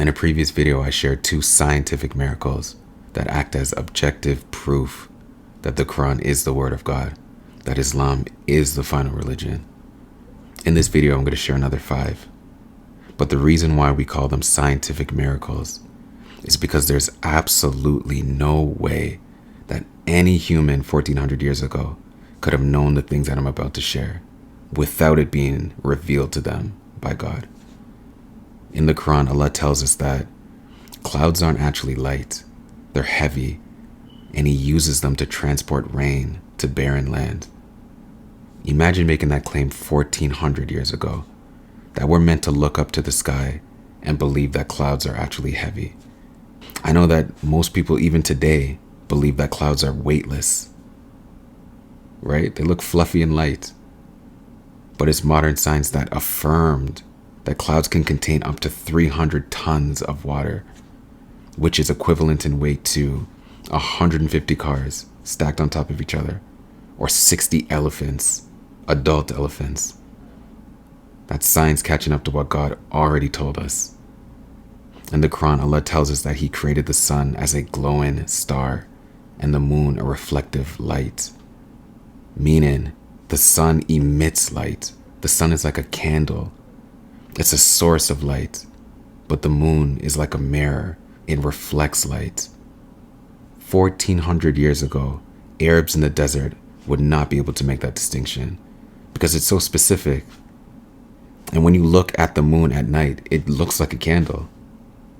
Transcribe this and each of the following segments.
In a previous video, I shared two scientific miracles that act as objective proof that the Quran is the word of God, that Islam is the final religion. In this video, I'm going to share another 5. But the reason why we call them scientific miracles is because there's absolutely no way that any human 1400 years ago could have known the things that I'm about to share without it being revealed to them by God. In the Quran, Allah tells us that clouds aren't actually light, they're heavy, and He uses them to transport rain to barren land. Imagine making that claim 1400 years ago, that we're meant to look up to the sky and believe that clouds are actually heavy. I know that most people, even today, believe that clouds are weightless, right? They look fluffy and light. But it's modern science that affirmed that clouds can contain up to 300 tons of water, which is equivalent in weight to 150 cars stacked on top of each other, or 60 elephants, adult elephants. That's science catching up to what God already told us. In the Quran, Allah tells us that He created the sun as a glowing star and the moon a reflective light, meaning the sun emits light. The sun is like a candle. It's a source of light, but the moon is like a mirror. It reflects light. 1400 years ago, Arabs in the desert would not be able to make that distinction because it's so specific. And when you look at the moon at night, it looks like a candle.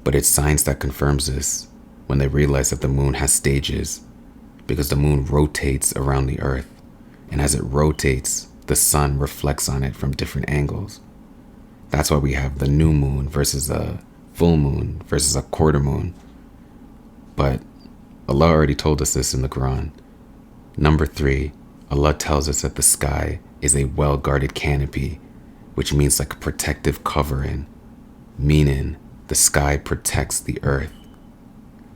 But it's science that confirms this when they realize that the moon has stages, because the moon rotates around the earth. And as it rotates, the sun reflects on it from different angles. That's why we have the new moon versus a full moon versus a quarter moon. But Allah already told us this in the Quran. Number 3, Allah tells us that the sky is a well-guarded canopy, which means like a protective covering, meaning the sky protects the earth.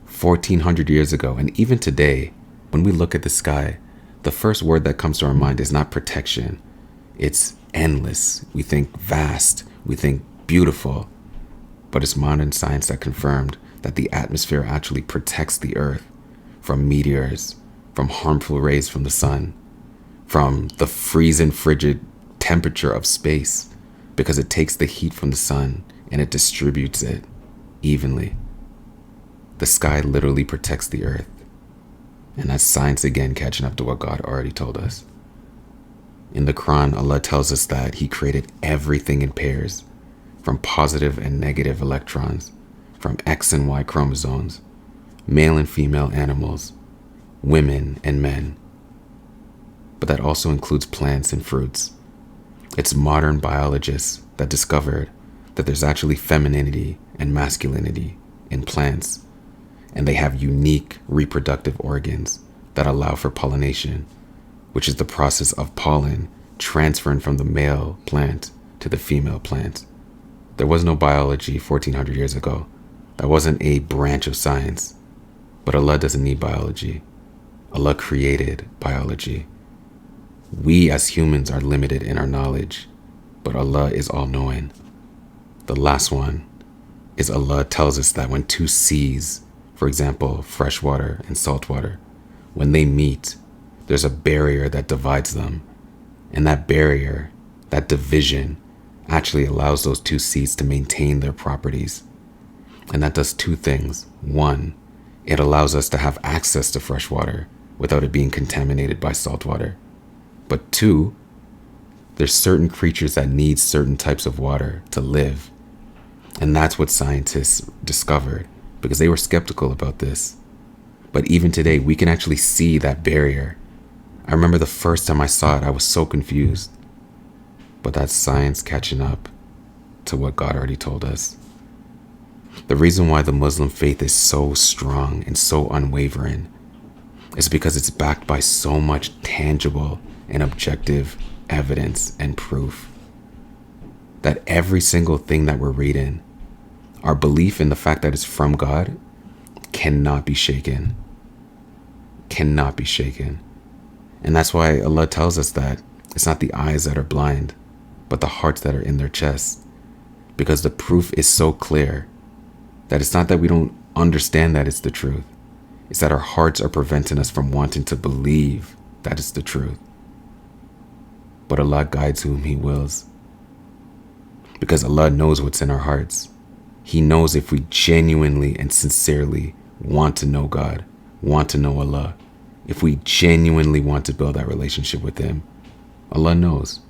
1400 years ago, and even today, when we look at the sky, the first word that comes to our mind is not protection. It's endless. We think vast. We think beautiful. But it's modern science that confirmed that the atmosphere actually protects the earth from meteors, from harmful rays from the sun, from the freezing frigid temperature of space, because it takes the heat from the sun and it distributes it evenly. The sky literally protects the earth. And that's science again catching up to what God already told us. In the Quran, Allah tells us that He created everything in pairs, from positive and negative electrons, from X and Y chromosomes, male and female animals, women and men. But that also includes plants and fruits. It's modern biologists that discovered that there's actually femininity and masculinity in plants, and they have unique reproductive organs that allow for pollination, which is the process of pollen transferring from the male plant to the female plant. There was no biology 1400 years ago. That wasn't a branch of science. But Allah doesn't need biology. Allah created biology. We as humans are limited in our knowledge, but Allah is all-knowing. The last one is Allah tells us that when two seas, for example, fresh water and salt water, when they meet, there's a barrier that divides them. And that barrier, that division, actually allows those two seas to maintain their properties. And that does 2 things. 1, it allows us to have access to fresh water without it being contaminated by salt water. But 2, there's certain creatures that need certain types of water to live. And that's what scientists discovered, because they were skeptical about this. But even today, we can actually see that barrier. I remember the first time I saw it, I was so confused. But that's science catching up to what God already told us. The reason why the Muslim faith is so strong and so unwavering is because it's backed by so much tangible and objective evidence and proof that every single thing that we're reading, our belief in the fact that it's from God, cannot be shaken. Cannot be shaken. And that's why Allah tells us that it's not the eyes that are blind, but the hearts that are in their chests. Because the proof is so clear That it's not that we don't understand that it's the truth. It's that our hearts are preventing us from wanting to believe that it's the truth. But Allah guides whom He wills. Because Allah knows what's in our hearts. He knows if we genuinely and sincerely want to know God, want to know Allah, if we genuinely want to build that relationship with Him, Allah knows.